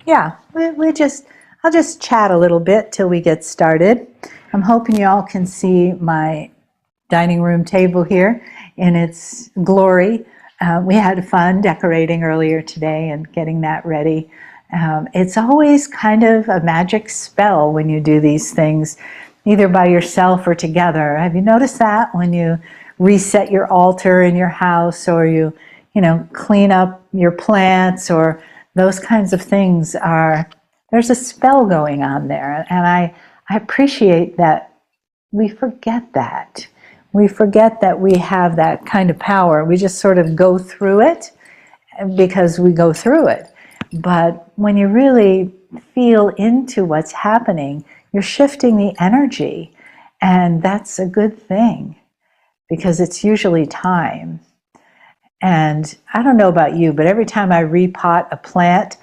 Yeah, I'll just chat a little bit till we get started. I'm hoping you all can see my dining room table here in its glory. We had fun decorating earlier today and getting that ready. It's always kind of a magic spell when you do these things, either by yourself or together. Have you noticed that when you reset your altar in your house, or you clean up your plants, or those kinds of things? There's a spell going on there, and I appreciate that we forget that. We forget that we have that kind of power. We just sort of go through it because we go through it. But when you really feel into what's happening, you're shifting the energy, and that's a good thing because it's usually time. And I don't know about you, but every time I repot a plant,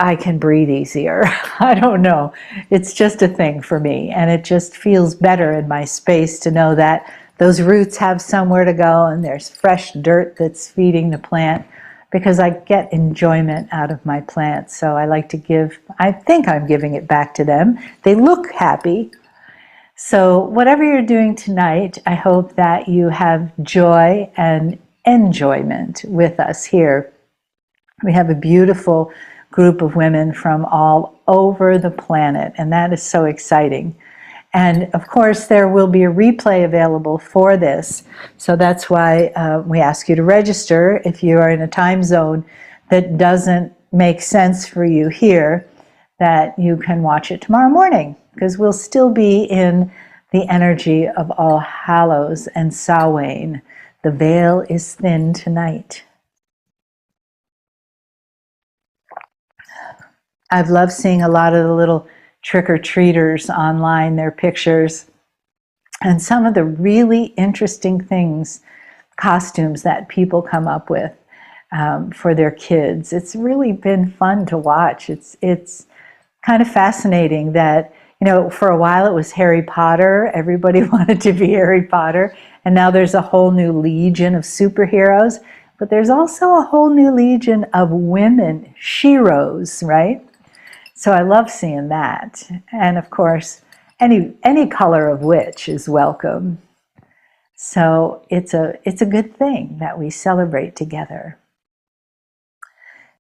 I can breathe easier. I don't know. It's just a thing for me, and it just feels better in my space to know that those roots have somewhere to go and there's fresh dirt that's feeding the plant, because I get enjoyment out of my plants. So I like to give, I think I'm giving it back to them. They look happy. So whatever you're doing tonight, I hope that you have joy and enjoyment with us here. We have a beautiful group of women from all over the planet, and that is so exciting. And of course, there will be a replay available for this. So that's why we ask you to register if you are in a time zone that doesn't make sense for you here, that you can watch it tomorrow morning, because we'll still be in the energy of All Hallows and Samhain. The veil is thin tonight. I've loved seeing a lot of the little trick-or-treaters online, their pictures, and some of the really interesting things, costumes that people come up with for their kids. It's really been fun to watch. It's kind of fascinating that, for a while it was Harry Potter. Everybody wanted to be Harry Potter, and now there's a whole new legion of superheroes, but there's also a whole new legion of women, sheroes, right? So I love seeing that. And of course, any color of witch is welcome. So it's a good thing that we celebrate together.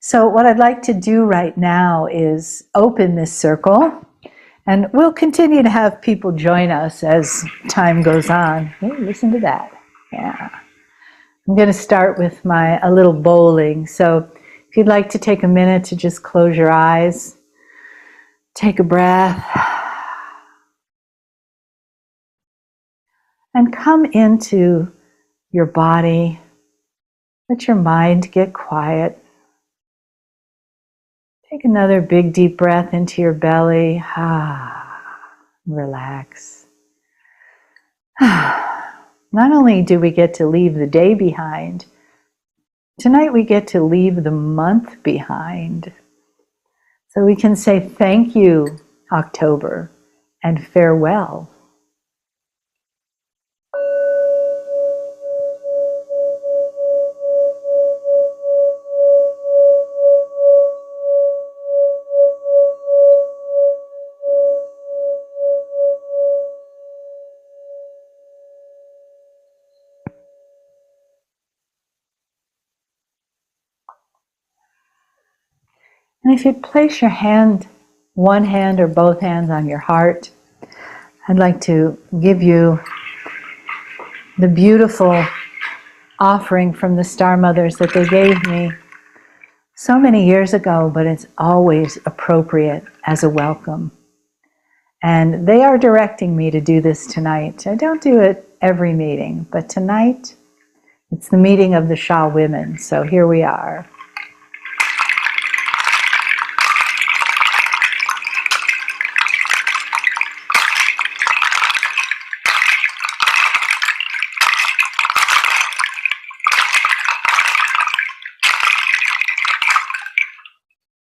So what I'd like to do right now is open this circle, and we'll continue to have people join us as time goes on. Ooh, listen to that. Yeah. I'm going to start with a little bowling. So if you'd like to take a minute to just close your eyes, take a breath, and come into your body. Let your mind get quiet. Take another big deep breath into your belly. Relax. Not only do we get to leave the day behind, tonight we get to leave the month behind. So we can say thank you, October, and farewell. And if you'd place your hand, one hand or both hands on your heart, I'd like to give you the beautiful offering from the Star Mothers that they gave me so many years ago, but it's always appropriate as a welcome. And they are directing me to do this tonight. I don't do it every meeting, but tonight it's the meeting of the Shah women. So here we are.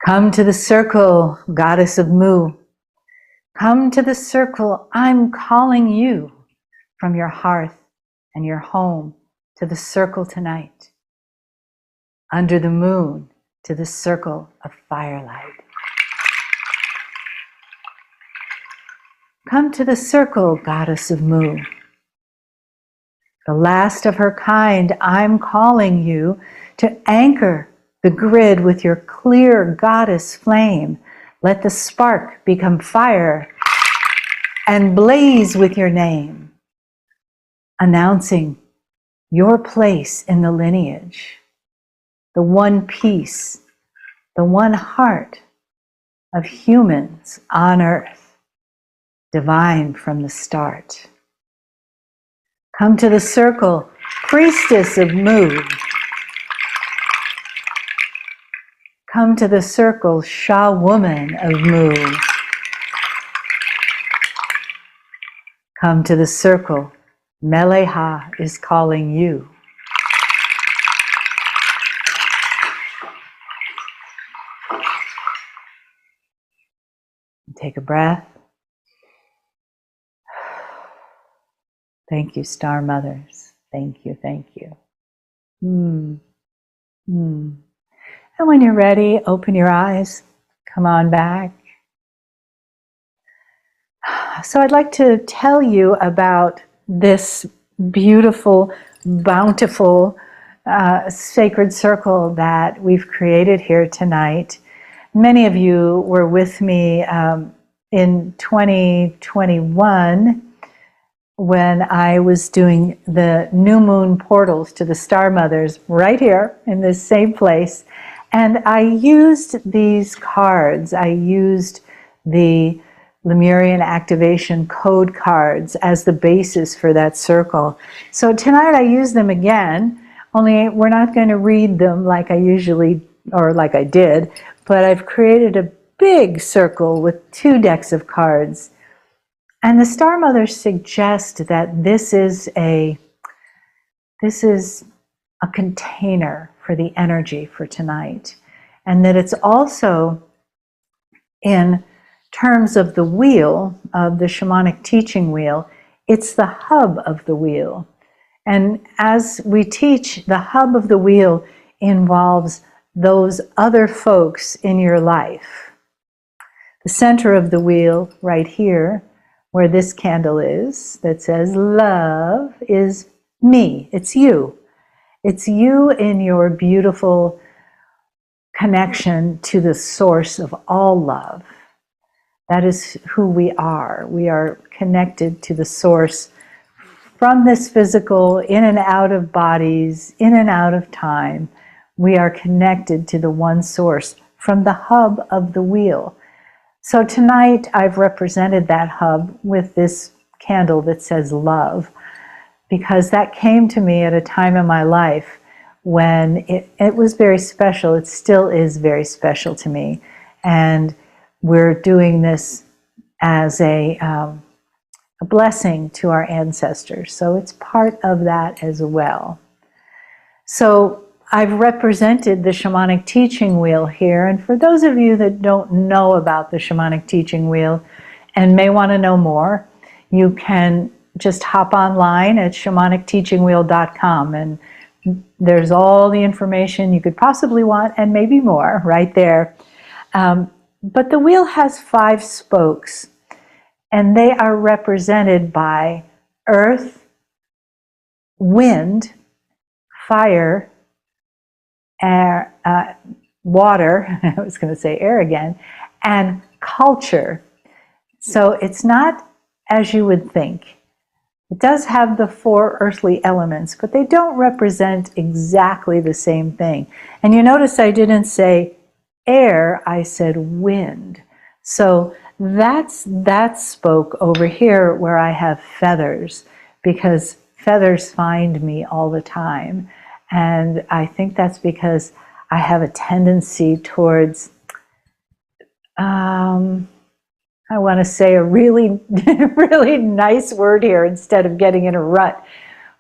Come to the circle, goddess of Mu. Come to the circle, I'm calling you from your hearth and your home to the circle tonight. Under the moon, to the circle of firelight. Come to the circle, goddess of Mu. The last of her kind, I'm calling you to anchor the grid with your clear goddess flame. Let the spark become fire and blaze with your name, announcing your place in the lineage, the one piece, the one heart of humans on earth, divine from the start. Come to the circle, priestess of Mu. Come to the circle, Sha woman of Mu. Come to the circle, Mele'ha is calling you. Take a breath. Thank you, Star Mothers. Thank you, thank you. And when you're ready, open your eyes. Come on back. So I'd like to tell you about this beautiful, bountiful, sacred circle that we've created here tonight. Many of you were with me in 2021 when I was doing the new moon portals to the Star Mothers right here in this same place. And I used these cards. I used the Lemurian activation code cards as the basis for that circle. So tonight I use them again, only we're not going to read them like I usually, or like I did, but I've created a big circle with 2 decks of cards. And the Star Mothers suggest that this is a container for the energy for tonight. And that it's also, in terms of the wheel, of the shamanic teaching wheel, it's the hub of the wheel. And as we teach, the hub of the wheel involves those other folks in your life. The center of the wheel, right here, where this candle is, that says love, is me. It's you. It's you in your beautiful connection to the source of all love. That is who we are. We are connected to the source from this physical, in and out of bodies, in and out of time. We are connected to the one source from the hub of the wheel. So tonight I've represented that hub with this candle that says love, because that came to me at a time in my life when it was very special. It still is very special to me. And we're doing this as a blessing to our ancestors. So it's part of that as well. So I've represented the shamanic teaching wheel here, and for those of you that don't know about the shamanic teaching wheel and may want to know more, you can just hop online at shamanicteachingwheel.com, and there's all the information you could possibly want and maybe more right there. But the wheel has 5 spokes, and they are represented by earth, wind, fire, air, water, I was going to say air again, and culture. So it's not as you would think. It does have the 4 earthly elements, but they don't represent exactly the same thing. And you notice I didn't say air, I said wind. So that's that spoke over here where I have feathers, because feathers find me all the time. And I think that's because I have a tendency towards, I want to say a really, really nice word here instead of getting in a rut,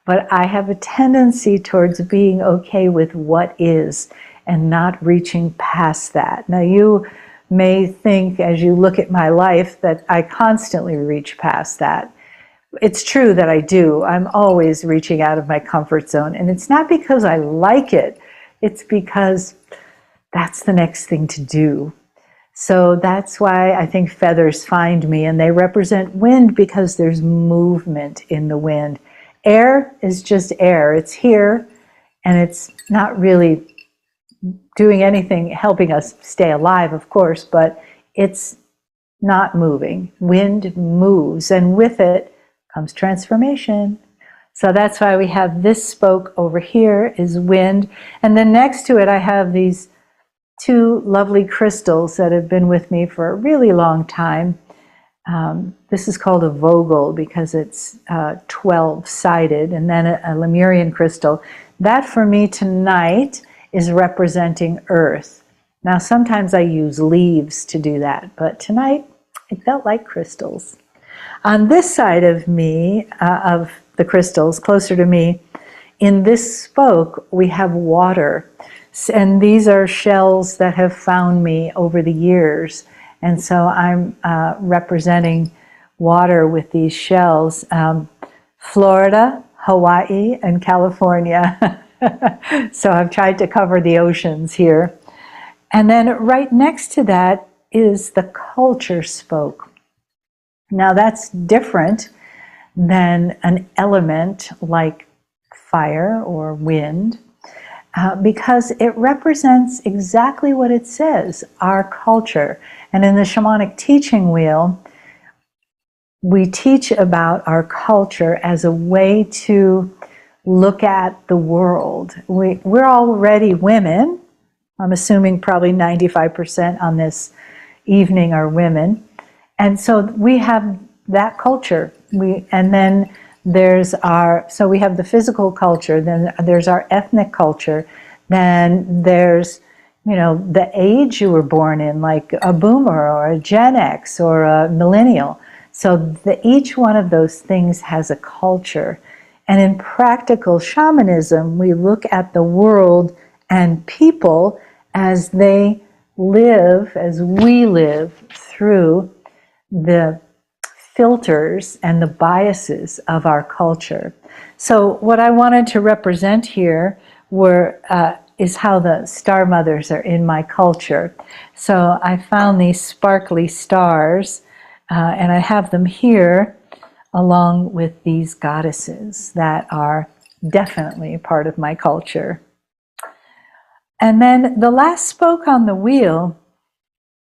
but I have a tendency towards being okay with what is and not reaching past that. Now you may think as you look at my life that I constantly reach past that. It's true that I do. I'm always reaching out of my comfort zone. And it's not because I like it. It's because that's the next thing to do. So that's why I think feathers find me, and they represent wind because there's movement in the wind. Air is just air. It's here, and it's not really doing anything, helping us stay alive, of course, but it's not moving. Wind moves, and with it comes transformation. So that's why we have this spoke over here is wind. And then next to it, I have these two lovely crystals that have been with me for a really long time. This is called a vogel because it's 12-sided, and then a Lemurian crystal. That for me tonight is representing earth. Now sometimes I use leaves to do that, but tonight it felt like crystals. On this side of me, of the crystals, closer to me, in this spoke we have water. And these are shells that have found me over the years. And so I'm representing water with these shells. Florida, Hawaii, and California. So I've tried to cover the oceans here. And then right next to that is the culture spoke. Now that's different than an element like fire or wind. Because it represents exactly what it says, our culture. And in the shamanic teaching wheel, we teach about our culture as a way to look at the world. We're already women. I'm assuming probably 95% on this evening are women. And so we have that culture. And then there's so we have the physical culture, then there's our ethnic culture, then there's, the age you were born in, like a boomer or a Gen X or a millennial. So each one of those things has a culture. And in practical shamanism, we look at the world and people as they live, as we live through the filters and the biases of our culture. So what I wanted to represent here is how the star mothers are in my culture. So I found these sparkly stars, and I have them here along with these goddesses that are definitely a part of my culture. And then the last spoke on the wheel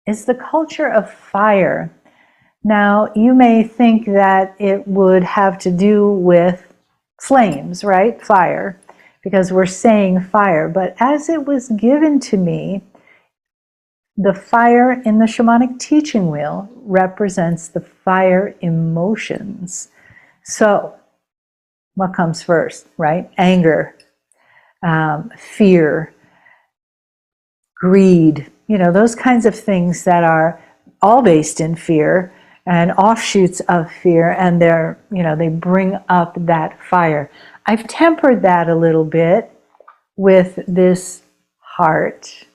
is the culture of fire. Now, you may think that it would have to do with flames, right? Fire, because we're saying fire. But as it was given to me, the fire in the shamanic teaching wheel represents the fire emotions. So, what comes first, right? Anger, fear, greed, those kinds of things that are all based in fear and offshoots of fear, and they bring up that fire. I've tempered that a little bit with this heart,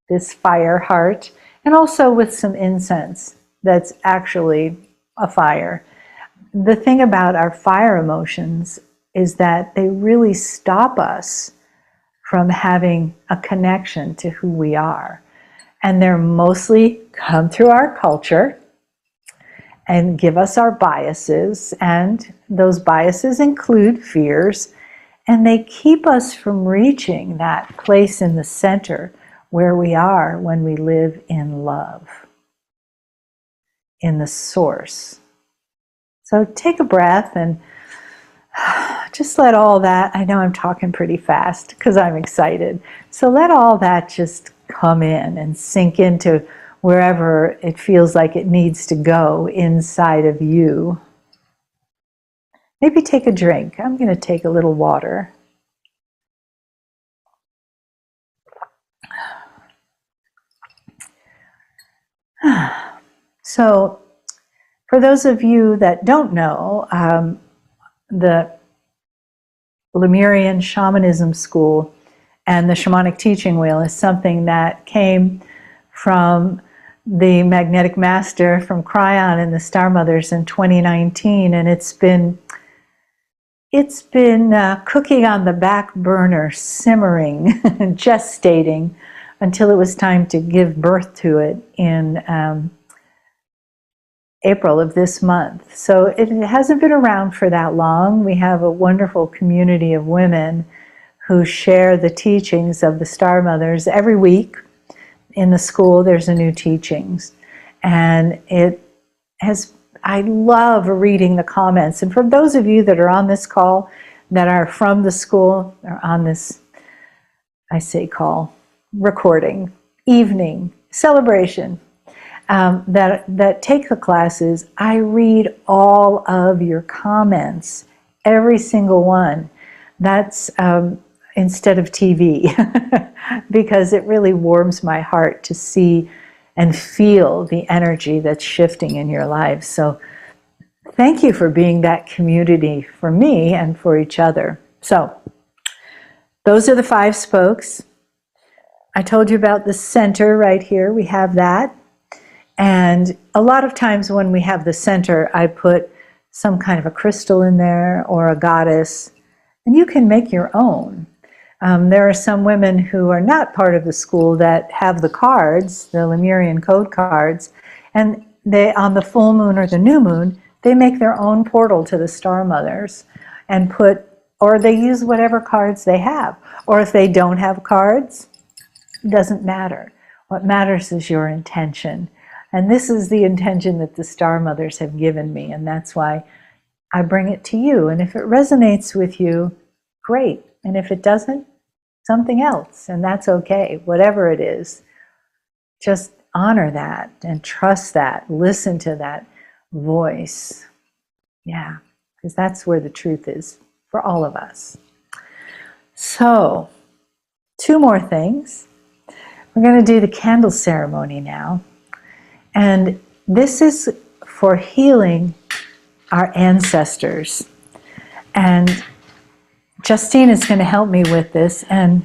this fire heart, and also with some incense that's actually a fire. The thing about our fire emotions is that they really stop us from having a connection to who we are. And they're mostly come through our culture and give us our biases, and those biases include fears, and they keep us from reaching that place in the center where we are when we live in love, in the source. So take a breath and just let all that, I know I'm talking pretty fast because I'm excited, so let all that just come in and sink into wherever it feels like it needs to go inside of you. Maybe take a drink. I'm going to take a little water. So, for those of you that don't know, the Lemurian Shamanism School and the Shamanic Teaching Wheel is something that came from the Magnetic Master from Cryon and the Star Mothers in 2019, and it's been cooking on the back burner, simmering, gestating until it was time to give birth to it in April of this month. So it hasn't been around for that long. We have a wonderful community of women who share the teachings of the Star Mothers. Every week in the school there's a new teachings, and I love reading the comments. And for those of you that are on this call that are from the school, or on this, I say call, recording, evening, celebration, that take the classes, I read all of your comments, every single one. That's instead of TV, because it really warms my heart to see and feel the energy that's shifting in your lives. So thank you for being that community for me and for each other. So those are the 5 spokes. I told you about the center right here. We have that. And a lot of times when we have the center, I put some kind of a crystal in there or a goddess, and you can make your own. There are some women who are not part of the school that have the cards, the Lemurian code cards, and they, on the full moon or the new moon, they make their own portal to the Star Mothers and put, or they use whatever cards they have. Or if they don't have cards, it doesn't matter. What matters is your intention. And this is the intention that the Star Mothers have given me, and that's why I bring it to you. And if it resonates with you, great. And if it doesn't, something else, and that's okay. Whatever it is, just honor that and trust that. Listen to that voice. Yeah, because that's where the truth is for all of us. So, 2 more things. We're going to do the candle ceremony now. And this is for healing our ancestors. And Justine is going to help me with this. And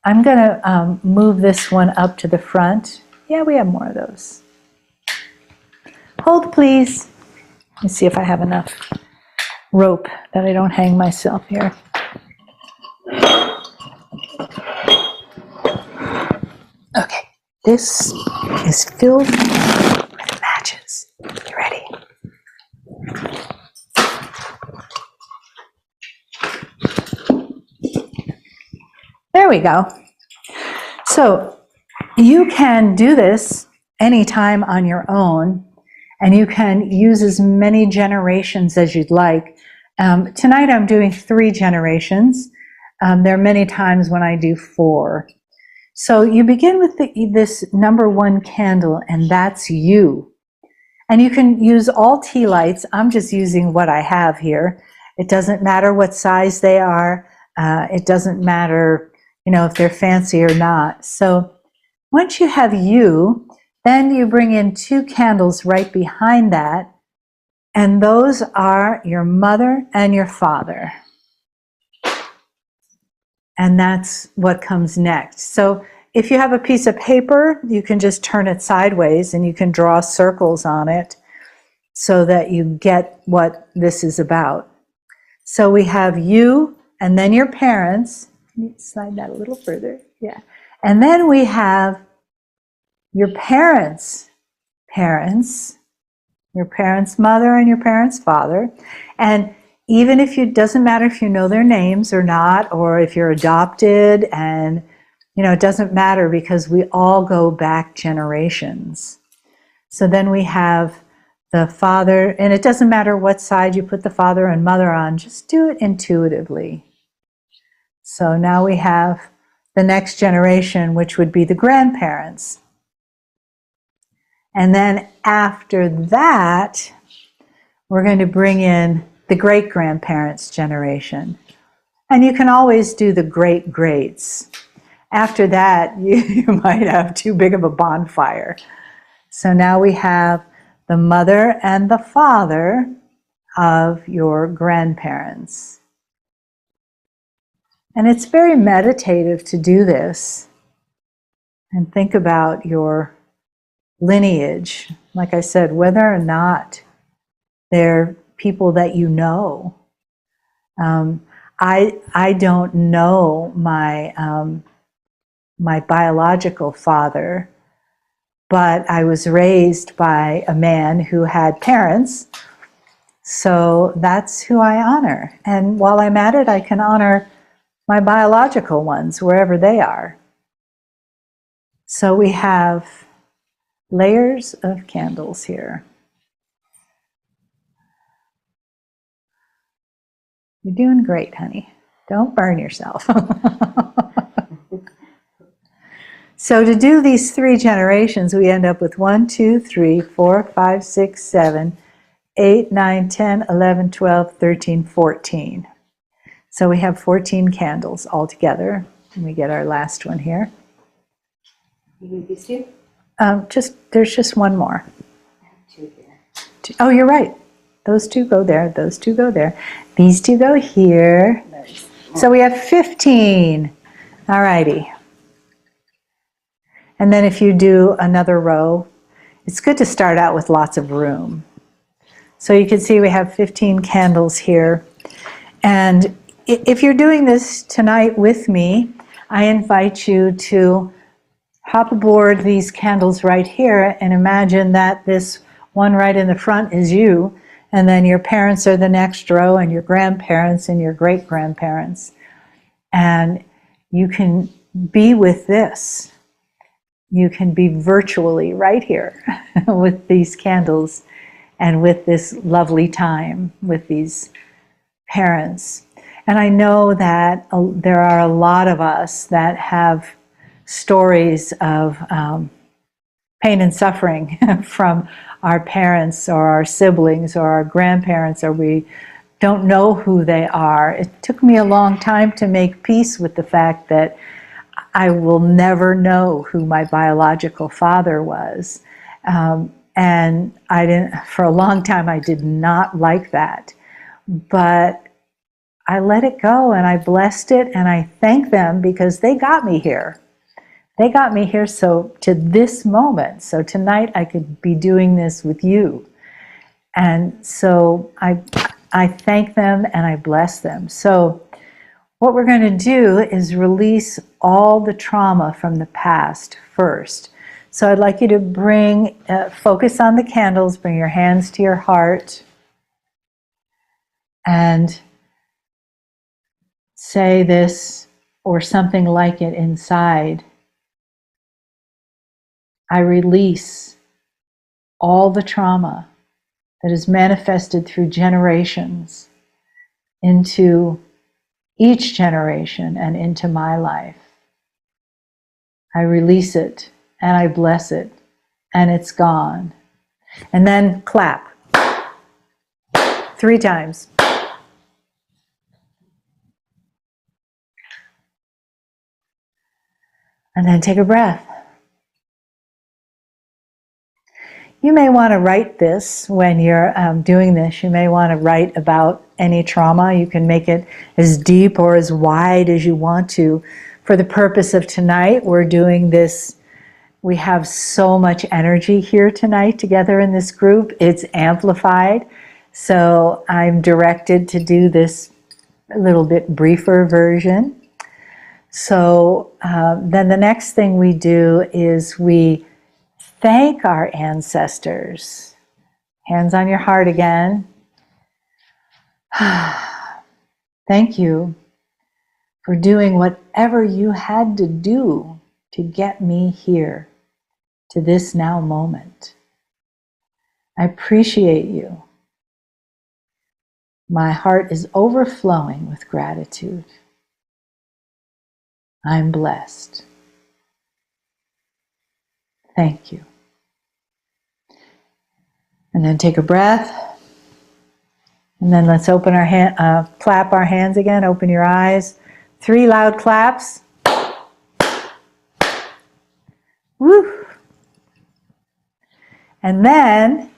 I'm going to move this one up to the front. Yeah, we have more of those. Hold, please. Let me see if I have enough rope that I don't hang myself here. Okay. This is filled with matches. You ready? There we go. So you can do this anytime on your own, and you can use as many generations as you'd like. Tonight I'm doing 3 generations. There are many times when I do 4. So you begin with this number 1 candle, and that's you. And you can use all tea lights. I'm just using what I have here. It doesn't matter what size they are. It doesn't matter, if they're fancy or not. So once you have you, then you bring in 2 candles right behind that, and those are your mother and your father. And that's what comes next. So if you have a piece of paper, you can just turn it sideways and you can draw circles on it so that you get what this is about. So we have you and then your parents. Can you slide that a little further? Yeah. And then we have your parents' parents, your parents' mother and your parents' father. And even if it doesn't matter if you know their names or not, or if you're adopted, and it doesn't matter, because we all go back generations. So then we have the father, and it doesn't matter what side you put the father and mother on, just do it intuitively. So now we have the next generation, which would be the grandparents. And then after that, we're going to bring in the great-grandparents generation. And you can always do the great-greats. After that, you might have too big of a bonfire. So now we have the mother and the father of your grandparents. And it's very meditative to do this and think about your lineage. Like I said, whether or not they're people that you know. I don't know my my biological father, but I was raised by a man who had parents, so that's who I honor. And while I'm at it, I can honor my biological ones wherever they are. So we have layers of candles here. You're doing great, honey. Don't burn yourself. So to do these 3 generations, we end up with 1, 2, 3, 4, 5, 6, 7, 8, 9, 10, 11, 12, 13, 14. So we have 14 candles altogether. And we get our last one here. You need these 2? There's just one more. I have 2 here. Oh, you're right. Those 2 go there. Those 2 go there. These 2 go here. Nice. So we have 15. All righty. And then if you do another row, it's good to start out with lots of room. So you can see we have 15 candles here. And if you're doing this tonight with me, I invite you to hop aboard these candles right here and imagine that this one right in the front is you, and then your parents are the next row, and your grandparents and your great-grandparents. And you can be with this. You can be virtually right here with these candles and with this lovely time with these parents. And I know that there are a lot of us that have stories of pain and suffering from our parents or our siblings or our grandparents, or we don't know who they are. It took me a long time to make peace with the fact that I will never know who my biological father was. And for a long time, I did not like that. But I let it go and I blessed it, and I thank them because they got me here. They got me here to this moment. So tonight I could be doing this with you. And so I thank them and I bless them. So what we're going to do is release all the trauma from the past first. So I'd like you to focus on the candles, bring your hands to your heart, and say this or something like it inside. I release all the trauma that is manifested through generations into each generation and into my life. I release it and I bless it, and it's gone. And then clap 3 times. And then take a breath. You may want to write this when you're doing this. You may want to write about any trauma. You can make it as deep or as wide as you want to. For the purpose of tonight, we're doing this. We have so much energy here tonight together in this group. It's amplified. So I'm directed to do this a little bit briefer version. So then the next thing we do is we thank our ancestors. Hands on your heart again. Thank you for doing whatever you had to do to get me here to this now moment. I appreciate you. My heart is overflowing with gratitude. I'm blessed. Thank you. And then take a breath. And then let's open our hand, clap our hands again. Open your eyes. 3 loud claps. Woo! And then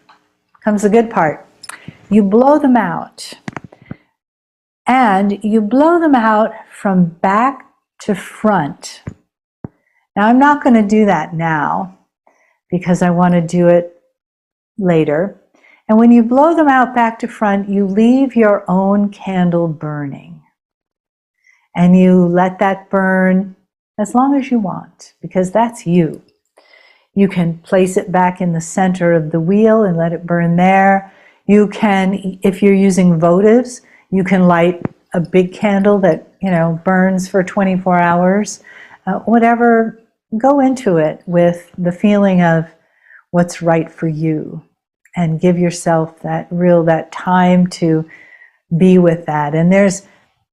comes the good part. You blow them out. And you blow them out from back to front. Now, I'm not going to do that now because I want to do it later. And when you blow them out back to front, you leave your own candle burning. And you let that burn as long as you want, because that's you. You can place it back in the center of the wheel and let it burn there. You can, if you're using votives, you can light a big candle that, burns for 24 hours. Whatever, go into it with the feeling of what's right for you, and give yourself that time to be with that. And there's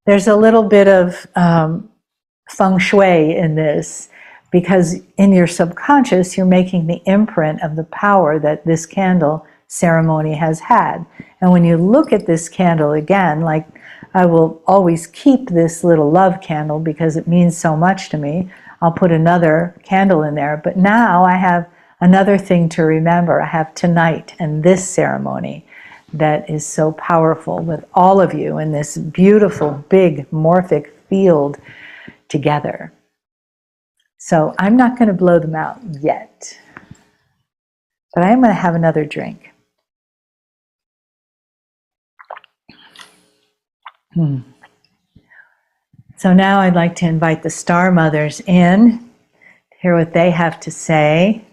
a little bit of feng shui in this, because in your subconscious you're making the imprint of the power that this candle ceremony has had. And when you look at this candle again, like I will always keep this little love candle because it means so much to me. I'll put another candle in there, but now I have another thing to remember. I have tonight and this ceremony that is so powerful with all of you in this beautiful, big, morphic field together. So I'm not going to blow them out yet, but I am going to have another drink. So now I'd like to invite the Star Mothers in to hear what they have to say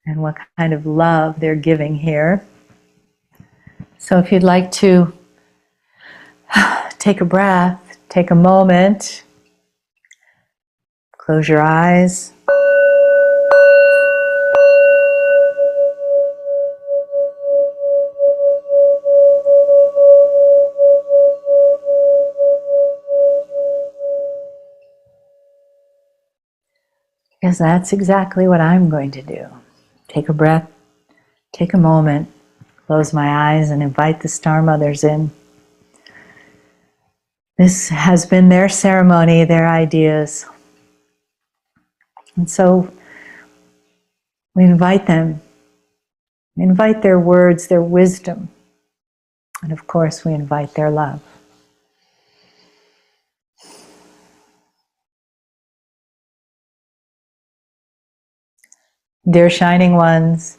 and what kind of love they're giving here. So if you'd like to take a breath, take a moment, close your eyes. Because that's exactly what I'm going to do. Take a breath, take a moment, close my eyes, and invite the Star Mothers in. This has been their ceremony, their ideas. And so we invite them. We invite their words, their wisdom. And of course, we invite their love. Dear Shining Ones,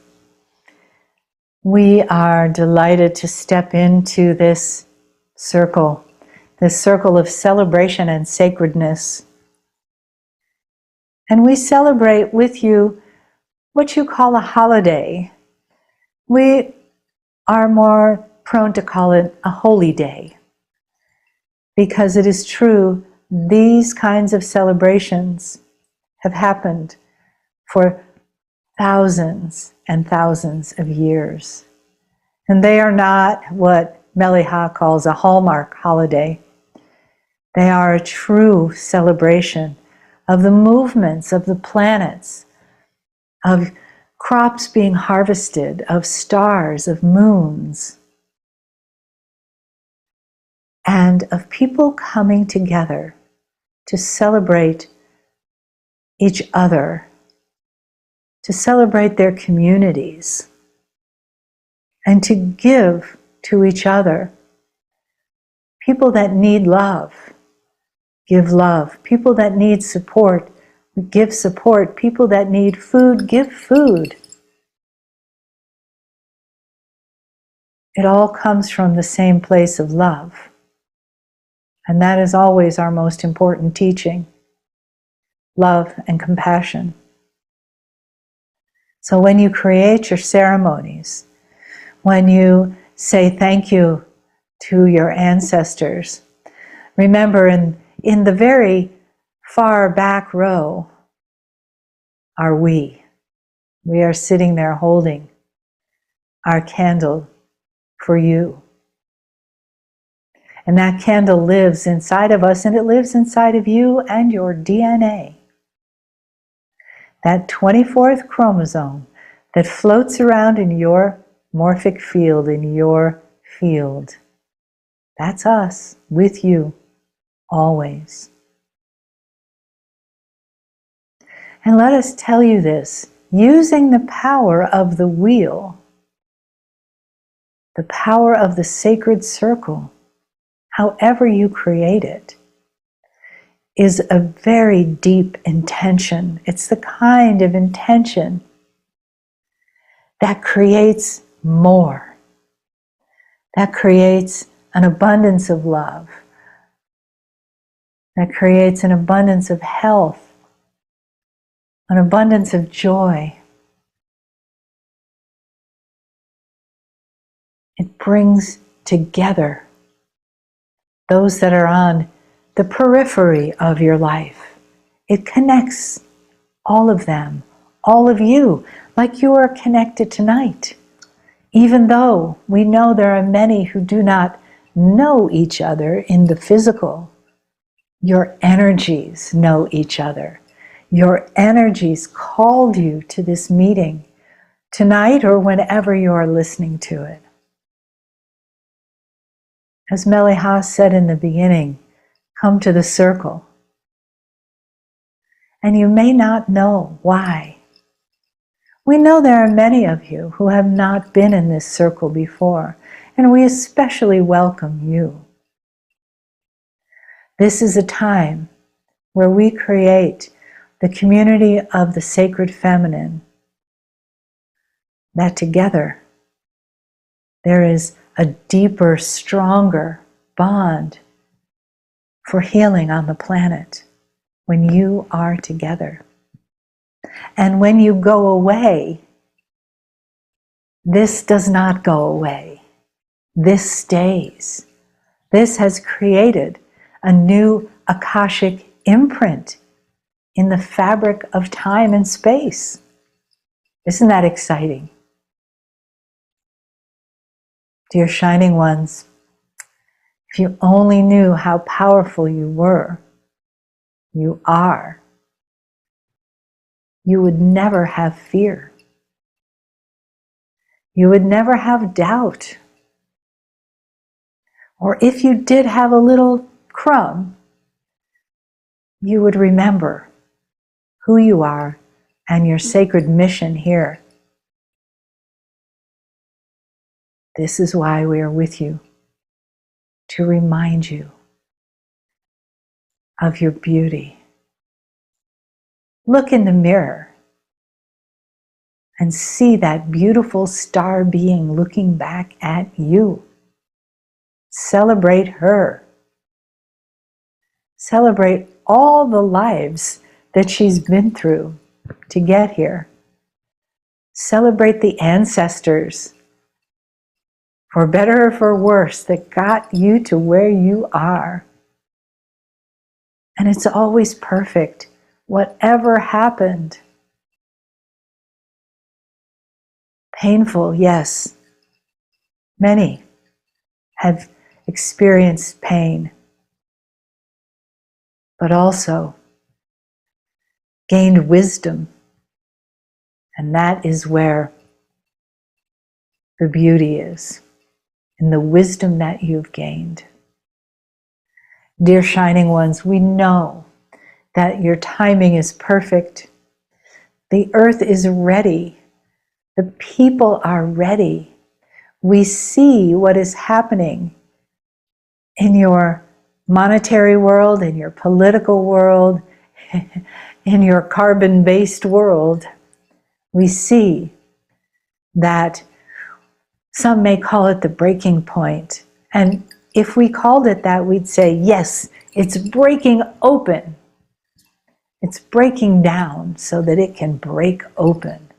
we are delighted to step into this circle of celebration and sacredness. And we celebrate with you what you call a holiday. We are more prone to call it a holy day, because it is true, these kinds of celebrations have happened for thousands and thousands of years. And they are not what Mele'ha calls a hallmark holiday. They are a true celebration of the movements of the planets, of crops being harvested, of stars, of moons, and of people coming together to celebrate each other, to celebrate their communities, and to give to each other. People that need love, give love. People that need support, give support. People that need food, give food. It all comes from the same place of love. And that is always our most important teaching: love and compassion. So when you create your ceremonies, when you say thank you to your ancestors, remember in the very far back row are we. We are sitting there holding our candle for you. And that candle lives inside of us, and it lives inside of you and your DNA. That 24th chromosome that floats around in your morphic field, in your field. That's us, with you, always. And let us tell you this, using the power of the wheel, the power of the sacred circle, however you create it, is a very deep intention. It's the kind of intention that creates more, that creates an abundance of love, that creates an abundance of health an abundance of joy. It brings together those that are on the periphery of your life. It connects all of them, all of you, like you are connected tonight. Even though we know there are many who do not know each other in the physical, your energies know each other. Your energies called you to this meeting tonight or whenever you are listening to it. As Mele'ha said in the beginning, come to the circle. And you may not know why. We know there are many of you who have not been in this circle before, and we especially welcome you. This is a time where we create the community of the sacred feminine, that together there is a deeper, stronger bond for healing on the planet when you are together. And when you go away, this does not go away. This stays. This has created a new Akashic imprint in the fabric of time and space. Isn't that exciting? Dear Shining Ones, if you only knew how powerful you were, you are, you would never have fear. You would never have doubt. Or if you did have a little crumb, you would remember who you are and your sacred mission here. This is why we are with you, to remind you of your beauty. Look in the mirror and see that beautiful star being looking back at you. Celebrate her. Celebrate all the lives that she's been through to get here. Celebrate the ancestors, for better or for worse, that got you to where you are. And it's always perfect, whatever happened. Painful, yes. Many have experienced pain, but also gained wisdom. And that is where the beauty is, in the wisdom that you've gained. Dear Shining Ones, we know that your timing is perfect. The earth is ready. The people are ready. We see what is happening in your monetary world, in your political world, in your carbon-based world. We see that some may call it the breaking point. And if we called it that, we'd say, yes, it's breaking open. It's breaking down so that it can break open.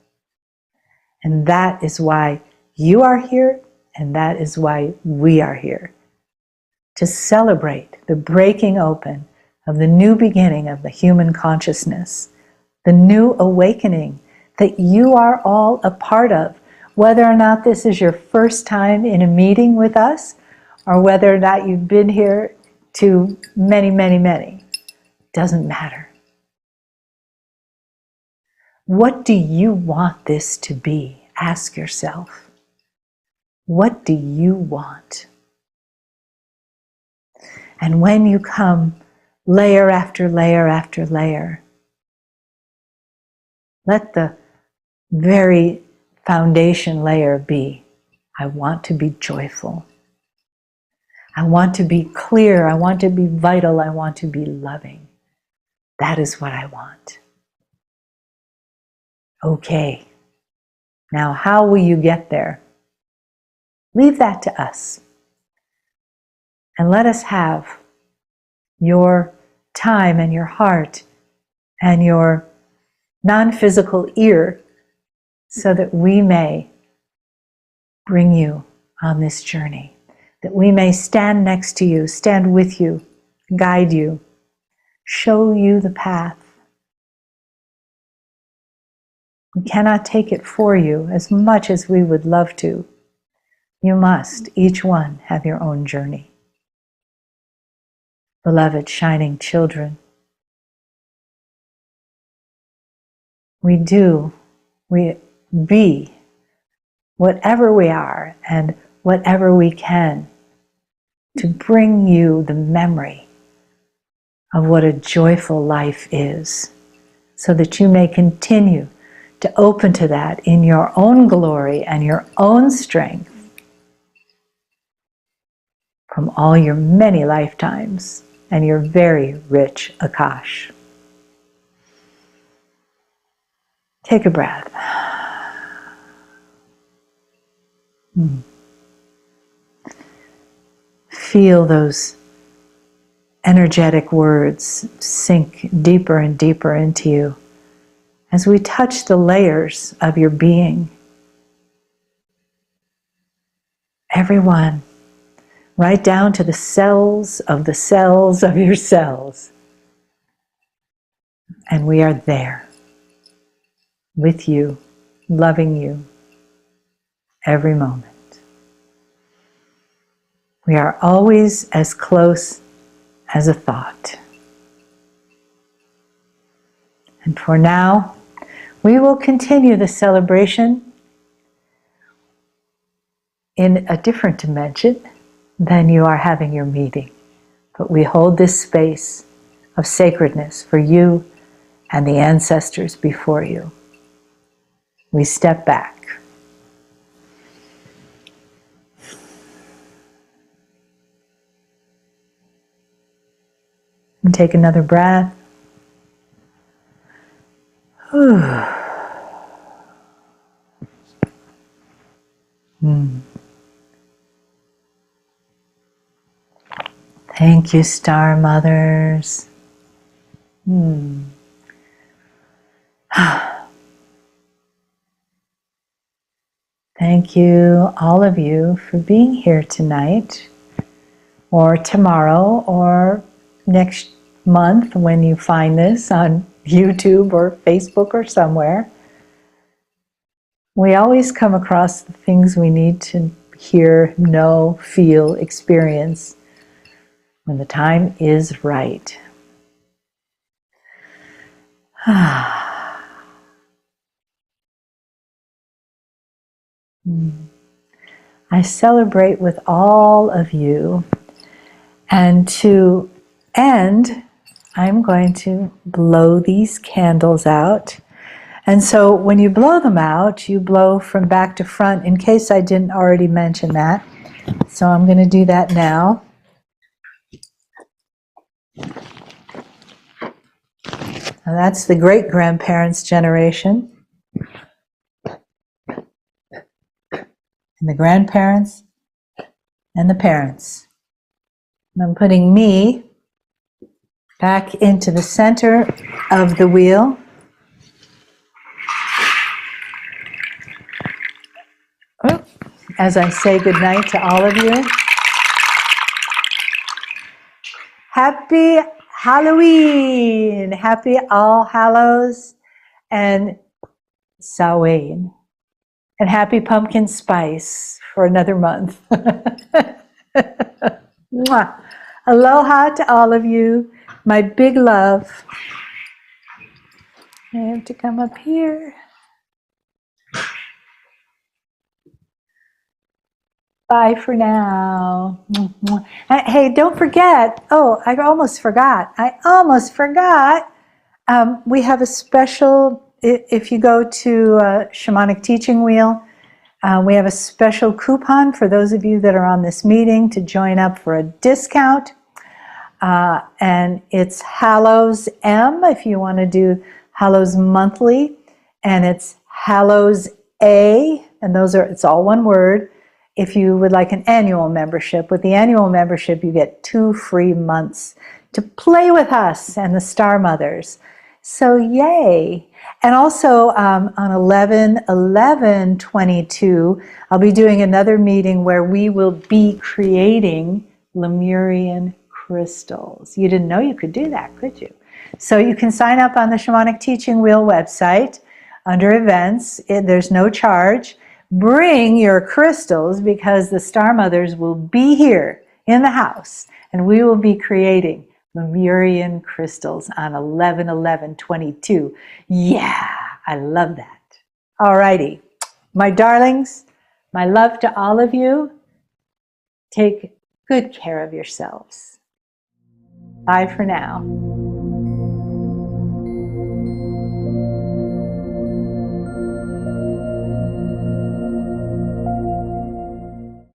And that is why you are here, and that is why we are here. To celebrate the breaking open of the new beginning of the human consciousness, the new awakening that you are all a part of, whether or not this is your first time in a meeting with us, or whether or not you've been here to many, many, many. Doesn't matter. What do you want this to be? Ask yourself. What do you want? And when you come layer after layer after layer, let the very foundation layer be, I want to be joyful. I want to be clear. I want to be vital. I want to be loving. That is what I want. Okay. Now, how will you get there? Leave that to us. And let us have your time and your heart and your non-physical ear, so that we may bring you on this journey, that we may stand next to you, stand with you, guide you, show you the path. We cannot take it for you as much as we would love to. You must, each one, have your own journey. Beloved shining children, we be whatever we are and whatever we can to bring you the memory of what a joyful life is, so that you may continue to open to that in your own glory and your own strength from all your many lifetimes and your very rich Akash. Take a breath. Feel those energetic words sink deeper and deeper into you as we touch the layers of your being. Everyone, right down to the cells of your cells. And we are there with you, loving you every moment. We are always as close as a thought. And for now, we will continue the celebration in a different dimension than you are having your meeting. But we hold this space of sacredness for you and the ancestors before you. We step back. And take another breath. Thank you, Star Mothers. Thank you, all of you, for being here tonight, or tomorrow, or next month when you find this on YouTube or Facebook or somewhere. We always come across the things we need to hear, know, feel, experience when the time is right. I celebrate with all of you, and to end, I'm going to blow these candles out. And so when you blow them out, you blow from back to front, in case I didn't already mention that. So I'm going to do that now. Now that's the great-grandparents' generation. And the grandparents and the parents. And I'm putting me back into the center of the wheel. As I say goodnight to all of you. Happy Halloween! Happy All Hallows and Samhain. And happy pumpkin spice for another month. Mwah. Aloha to all of you. My big love. I have to come up here. Bye for now. Hey, don't forget. Oh, I almost forgot. We have a special, if you go to Shamanic Teaching Wheel, we have a special coupon for those of you that are on this meeting to join up for a discount. And it's Hallows M if you want to do Hallows monthly. And it's Hallows A, and it's all one word. If you would like an annual membership, with the annual membership, you get 2 free months to play with us and the Star Mothers. So yay. And also on 11/11/22, I'll be doing another meeting where we will be creating Lemurian crystals. You didn't know you could do that, could you? So you can sign up on the Shamanic Teaching Wheel website under events. There's no charge. Bring your crystals because the Star Mothers will be here in the house and we will be creating Lemurian crystals on 11/11/22. Yeah, I love that. All righty. My darlings, my love to all of you. Take good care of yourselves. Bye for now.